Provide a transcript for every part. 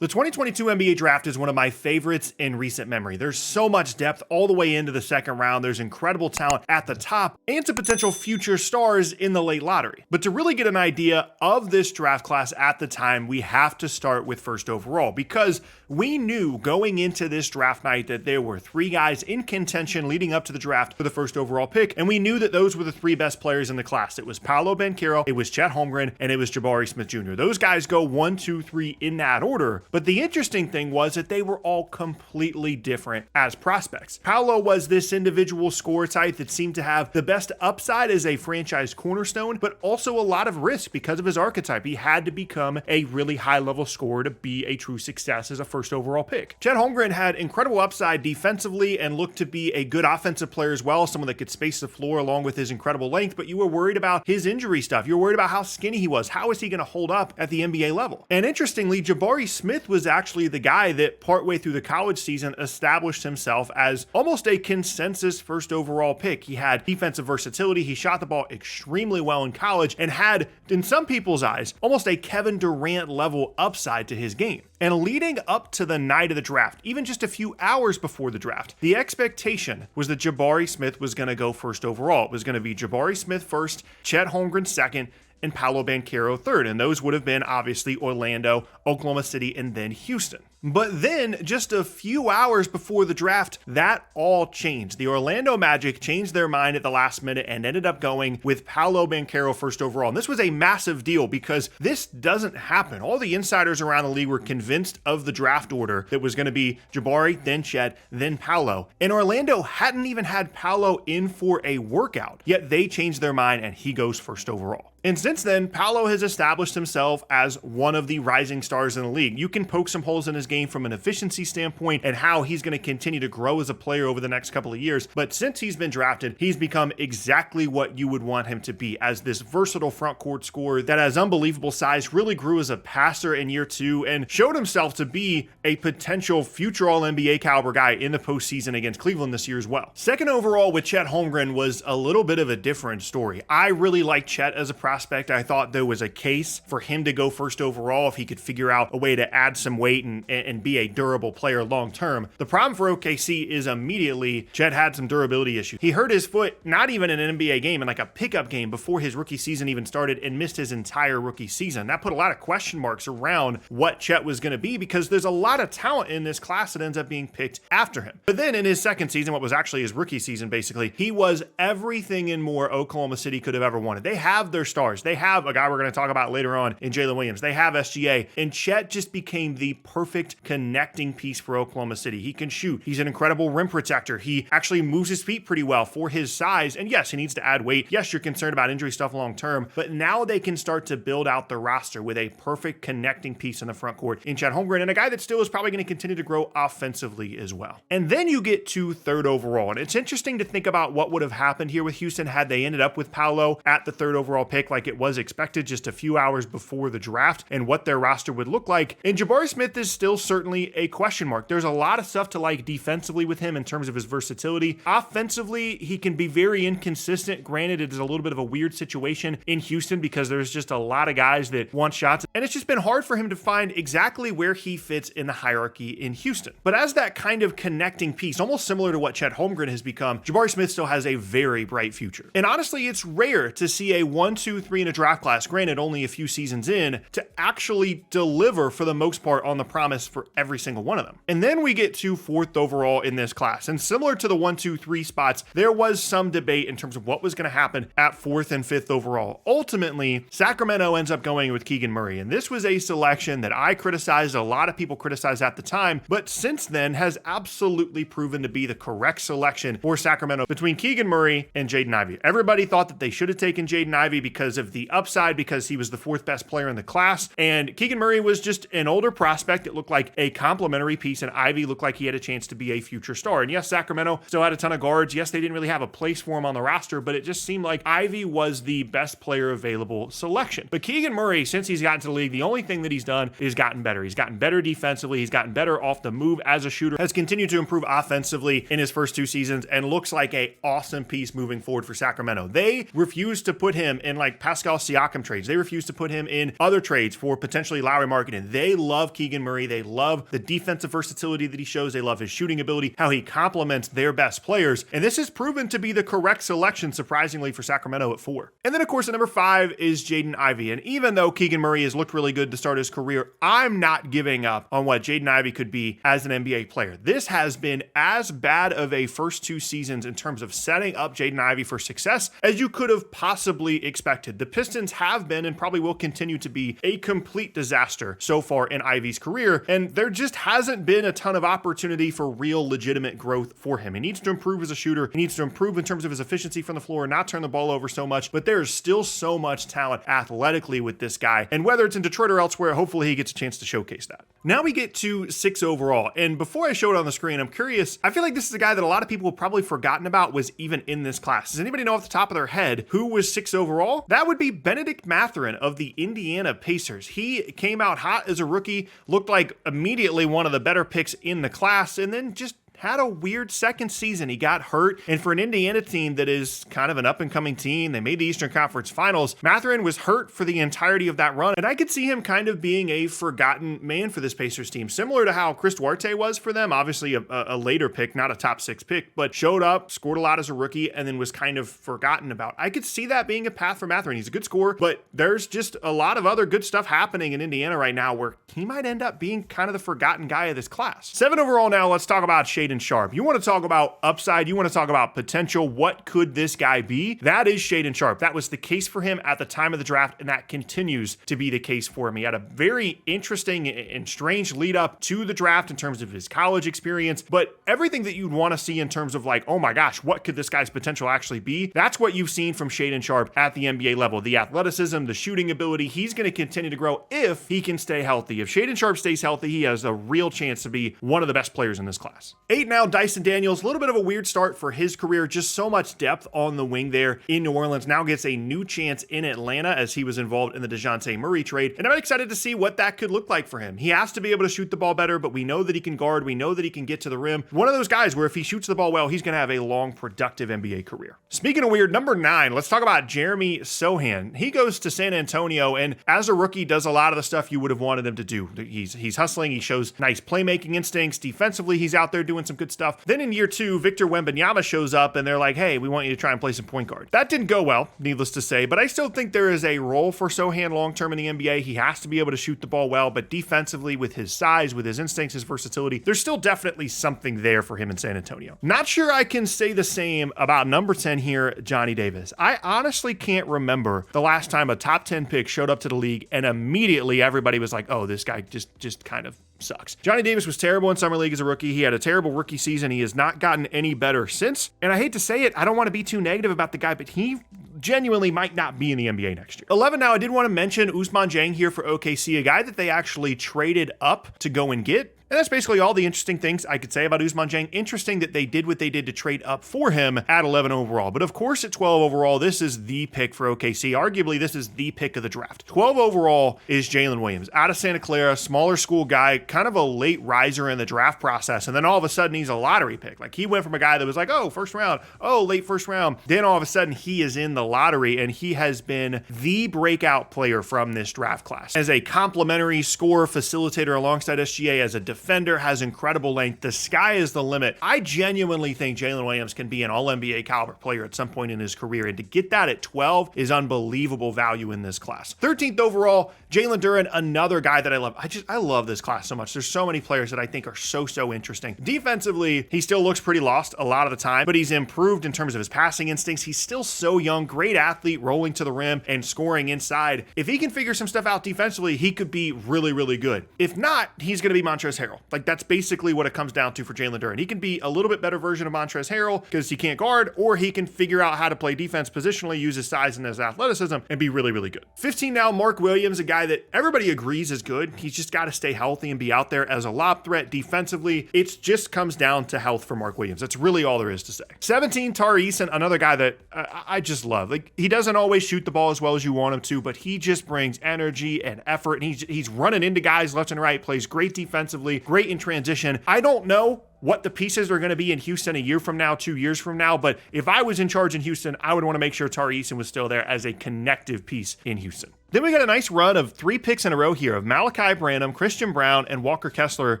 The 2022 NBA draft is one of my favorites in recent memory. There's so much depth all the way into the second round. There's incredible talent at the top and some potential future stars in the late lottery. But to really get an idea of this draft class at the time, we have to start with first overall, because we knew going into this draft night that there were three guys in contention leading up to the draft for the first overall pick, and we knew that those were the three best players in the class. It was Paolo Banchero, it was Chet Holmgren, and it was Jabari Smith Jr. Those guys go 1, 2, 3 in that order. But the interesting thing was that they were all completely different as prospects. Paolo was this individual scorer type that seemed to have the best upside as a franchise cornerstone, but also a lot of risk because of his archetype. He had to become a really high-level scorer to be a true success as a first overall pick. Chet Holmgren had incredible upside defensively and looked to be a good offensive player as well, someone that could space the floor along with his incredible length, but you were worried about his injury stuff. You were worried about how skinny he was. How is he going to hold up at the NBA level? And interestingly, Jabari Smith was actually the guy that partway through the college season established himself as almost a consensus first overall pick. He had defensive versatility. He shot the ball extremely well in college and had, in some people's eyes, almost a Kevin Durant level upside to his game. And leading up to the night of the draft, even just a few hours before the draft, the expectation was that Jabari Smith was going to go first overall. It was going to be Jabari Smith first, Chet Holmgren second, and Paolo Banchero third. And those would have been obviously Orlando, Oklahoma City, and then Houston. But then, just a few hours before the draft, that all changed. The Orlando Magic changed their mind at the last minute and ended up going with Paolo Banchero first overall. And this was a massive deal because this doesn't happen. All the insiders around the league were convinced of the draft order that was going to be Jabari, then Chet, then Paolo. And Orlando hadn't even had Paolo in for a workout, yet they changed their mind and he goes first overall. And since then, Paolo has established himself as one of the rising stars in the league. You can poke some holes in his game from an efficiency standpoint and how he's going to continue to grow as a player over the next couple of years. But since he's been drafted, he's become exactly what you would want him to be, as this versatile front court scorer that has unbelievable size, really grew as a passer in year 2 and showed himself to be a potential future All-NBA caliber guy in the postseason against Cleveland this year as well. Second overall with Chet Holmgren was a little bit of a different story. I really like Chet as a prospect. I thought there was a case for him to go first overall if he could figure out a way to add some weight and be a durable player long term. The problem for OKC is immediately Chet had some durability issues. He hurt his foot not even in an NBA game, in like a pickup game before his rookie season even started, and missed his entire rookie season. That put a lot of question marks around what Chet was going to be, because there's a lot of talent in this class that ends up being picked after him. But then in his second season, what was actually his rookie season basically, he was everything and more Oklahoma City could have ever wanted. They have their stars. They have a guy we're going to talk about later on in Jalen Williams. They have SGA, and Chet just became the perfect connecting piece for Oklahoma City. He can shoot. He's an incredible rim protector. He actually moves his feet pretty well for his size. And yes, he needs to add weight. Yes, you're concerned about injury stuff long term, but now they can start to build out the roster with a perfect connecting piece in the front court in Chet Holmgren, and a guy that still is probably going to continue to grow offensively as well. And then you get to third overall, and it's interesting to think about what would have happened here with Houston had they ended up with Paolo at the third overall pick like it was expected just a few hours before the draft, and what their roster would look like. And Jabari Smith is still certainly a question mark. There's a lot of stuff to like defensively with him in terms of his versatility. Offensively, he can be very inconsistent. Granted, it is a little bit of a weird situation in Houston because there's just a lot of guys that want shots, and it's just been hard for him to find exactly where he fits in the hierarchy in Houston. But as that kind of connecting piece, almost similar to what Chet Holmgren has become, Jabari Smith still has a very bright future. And honestly, it's rare to see a 1, 2, 3 in a draft class, granted only a few seasons in, to actually deliver for the most part on the promise for every single one of them. And then we get to fourth overall in this class. And similar to the 1, 2, 3 spots, there was some debate in terms of what was going to happen at fourth and fifth overall. Ultimately, Sacramento ends up going with Keegan Murray. And this was a selection that I criticized, a lot of people criticized at the time, but since then has absolutely proven to be the correct selection for Sacramento between Keegan Murray and Jaden Ivey. Everybody thought that they should have taken Jaden Ivey because of the upside, because he was the fourth best player in the class. And Keegan Murray was just an older prospect. It looked like a complementary piece, and Ivey looked like he had a chance to be a future star. And yes, Sacramento still had a ton of guards. Yes, they didn't really have a place for him on the roster, but it just seemed like Ivey was the best player available selection. But Keegan Murray, since he's gotten to the league, the only thing that he's done is gotten better. He's gotten better defensively. He's gotten better off the move as a shooter, has continued to improve offensively in his first 2 seasons, and looks like an awesome piece moving forward for Sacramento. They refused to put him in like Pascal Pascal Siakam trades. They refuse to put him in other trades for potentially Lowry Markkanen. They love Keegan Murray. They love the defensive versatility that he shows. They love his shooting ability, how he complements their best players. And this has proven to be the correct selection, surprisingly, for Sacramento at 4. And then, of course, at number 5 is Jaden Ivey. And even though Keegan Murray has looked really good to start his career, I'm not giving up on what Jaden Ivey could be as an NBA player. This has been as bad of a first 2 seasons in terms of setting up Jaden Ivey for success as you could have possibly expected. The Pistons have been and probably will continue to be a complete disaster so far in Ivey's career, and there just hasn't been a ton of opportunity for real legitimate growth for him. He needs to improve as a shooter. He needs to improve in terms of his efficiency from the floor and not turn the ball over so much, but there's still so much talent athletically with this guy, and whether it's in Detroit or elsewhere, hopefully he gets a chance to showcase that. Now we get to 6 overall, and before I show it on the screen, I'm curious, I feel like this is a guy that a lot of people have probably forgotten about was even in this class. Does anybody know off the top of their head who was 6 overall? That would be Benedict Mathurin of the Indiana Pacers. He came out hot as a rookie, looked like immediately one of the better picks in the class, and then just had a weird second season. He got hurt, and for an Indiana team that is kind of an up-and-coming team, they made the Eastern Conference Finals, Mathurin was hurt for the entirety of that run, and I could see him kind of being a forgotten man for this Pacers team, similar to how Chris Duarte was for them, obviously a later pick, not a top 6 pick, but showed up, scored a lot as a rookie, and then was kind of forgotten about. I could see that being a path for Mathurin. He's a good scorer, but there's just a lot of other good stuff happening in Indiana right now where he might end up being kind of the forgotten guy of this class. 7 overall now, let's talk about Shaedon Sharpe. You want to talk about upside, you want to talk about potential, what could this guy be? That is Shaedon Sharpe. That was the case for him at the time of the draft, and that continues to be the case for him. He had a very interesting and strange lead up to the draft in terms of his college experience, but everything that you'd want to see in terms of like, oh my gosh, what could this guy's potential actually be? That's what you've seen from Shaedon Sharpe at the NBA level. The athleticism, the shooting ability, he's going to continue to grow if he can stay healthy. If Shaedon Sharpe stays healthy, he has a real chance to be one of the best players in this class. 8 now, Dyson Daniels, a little bit of a weird start for his career, just so much depth on the wing there in New Orleans. Now gets a new chance in Atlanta as he was involved in the DeJounte Murray trade, and I'm excited to see what that could look like for him. He has to be able to shoot the ball better, but we know that he can guard, we know that he can get to the rim. One of those guys where if he shoots the ball well, he's going to have a long, productive NBA career. Speaking of weird, number 9, let's talk about Jeremy Sochan. He goes to San Antonio, and as a rookie, does a lot of the stuff you would have wanted him to do. He's hustling, he shows nice playmaking instincts, defensively, he's out there doing some good stuff. Then in year 2, Victor Wembanyama shows up and they're like, hey, we want you to try and play some point guard. That didn't go well, needless to say, but I still think there is a role for Sochan long-term in the NBA. He has to be able to shoot the ball well, but defensively with his size, with his instincts, his versatility, there's still definitely something there for him in San Antonio. Not sure I can say the same about number 10 here, Johnny Davis. I honestly can't remember the last time a top 10 pick showed up to the league and immediately everybody was like, oh, this guy just kind of sucks. Johnny Davis was terrible in summer league as a rookie. He had a terrible rookie season. He has not gotten any better since. And I hate to say it, I don't want to be too negative about the guy, but he genuinely might not be in the NBA next year. 11 now, I did want to mention Ousmane Dieng here for OKC, a guy that they actually traded up to go and get. And that's basically all the interesting things I could say about Ousmane Dieng. Interesting that they did what they did to trade up for him at 11 overall. But of course, at 12 overall, this is the pick for OKC. Arguably, this is the pick of the draft. 12 overall is Jaylen Williams. Out of Santa Clara, smaller school guy, kind of a late riser in the draft process. And then all of a sudden, he's a lottery pick. Like, he went from a guy that was like, oh, first round, oh, late first round. Then all of a sudden, he is in the lottery, and he has been the breakout player from this draft class. As a complimentary scorer, facilitator alongside SGA, as a defender, has incredible length. The sky is the limit. I genuinely think Jaylen Williams can be an all-NBA caliber player at some point in his career, and to get that at 12 is unbelievable value in this class. 13th overall, Jalen Duren, another guy that I love. I love this class so much. There's so many players that I think are so interesting. Defensively, he still looks pretty lost a lot of the time, but he's improved in terms of his passing instincts. He's still so young, great athlete, rolling to the rim and scoring inside. If he can figure some stuff out defensively, he could be really good. If not, he's going to be Montrezl Harrell. Like, that's basically what it comes down to for Jalen Duren. He can be a little bit better version of Montrezl Harrell because he can't guard, or he can figure out how to play defense positionally, use his size and his athleticism, and be really good. 15 now, Mark Williams, a guy that everybody agrees is good. He's just got to stay healthy and be out there as a lob threat defensively. It just comes down to health for Mark Williams. That's really all there is to say. 17, Tari Eason, another guy that I just love. Like, he doesn't always shoot the ball as well as you want him to, but he just brings energy and effort, and he's running into guys left and right, plays great defensively, great in transition. I don't know what the pieces are going to be in Houston a year from now, 2 years from now. But if I was in charge in Houston, I would want to make sure Tari Eason was still there as a connective piece in Houston. Then we got a nice run of 3 picks in a row here of Malachi Branham, Christian Braun, and Walker Kessler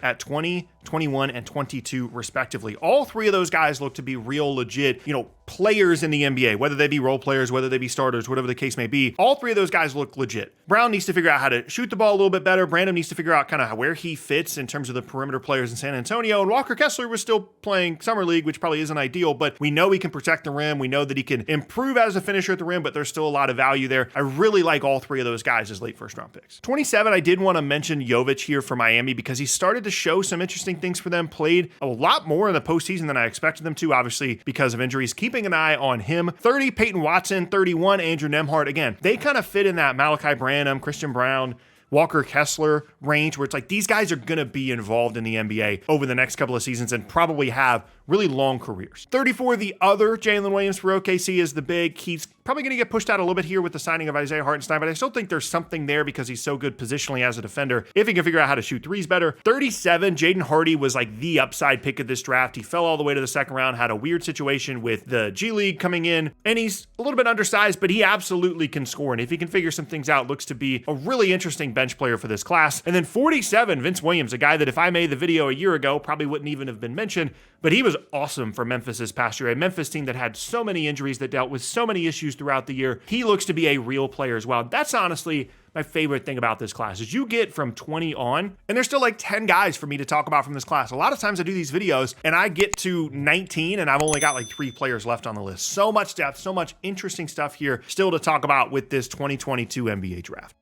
at 20, 21, and 22 respectively. All 3 of those guys look to be real legit, players in the NBA, whether they be role players, whether they be starters, whatever the case may be. All 3 of those guys look legit. Braun needs to figure out how to shoot the ball a little bit better. Branham needs to figure out kind of where he fits in terms of the perimeter players in San Antonio. And Walker Kessler was still playing summer league, which probably isn't ideal, but we know he can protect the rim. We know that he can improve as a finisher at the rim, but there's still a lot of value there. I really like all 3 of those guys as late first round picks. 27, I did want to mention Jovic here for Miami because he started to show some interesting things for them, played a lot more in the postseason than I expected them to, obviously because of injuries. Keeping an eye on him. 30, Peyton Watson. 31, Andrew Nembhard. Again, they kind of fit in that Malachi Branham, Christian Braun, Walker Kessler range where it's like these guys are going to be involved in the NBA over the next couple of seasons and probably have really long careers. 34, the other Jaylen Williams for OKC is the big. He's probably going to get pushed out a little bit here with the signing of Isaiah Hartenstein, but I still think there's something there because he's so good positionally as a defender if he can figure out how to shoot threes better. 37, Jaden Hardy was like the upside pick of this draft. He fell all the way to the second round, had a weird situation with the G League coming in, and he's a little bit undersized, but he absolutely can score. And if he can figure some things out, looks to be a really interesting bench player for this class. And then 47, Vince Williams, a guy that if I made the video a year ago, probably wouldn't even have been mentioned, but he was awesome for Memphis this past year. A Memphis team that had so many injuries, that dealt with so many issues throughout the year. He looks to be a real player as well. That's honestly my favorite thing about this class is you get from 20 on, and there's still like 10 guys for me to talk about from this class. A lot of times I do these videos and I get to 19 and I've only got like 3 players left on the list. So much depth, so much interesting stuff here still to talk about with this 2022 NBA draft.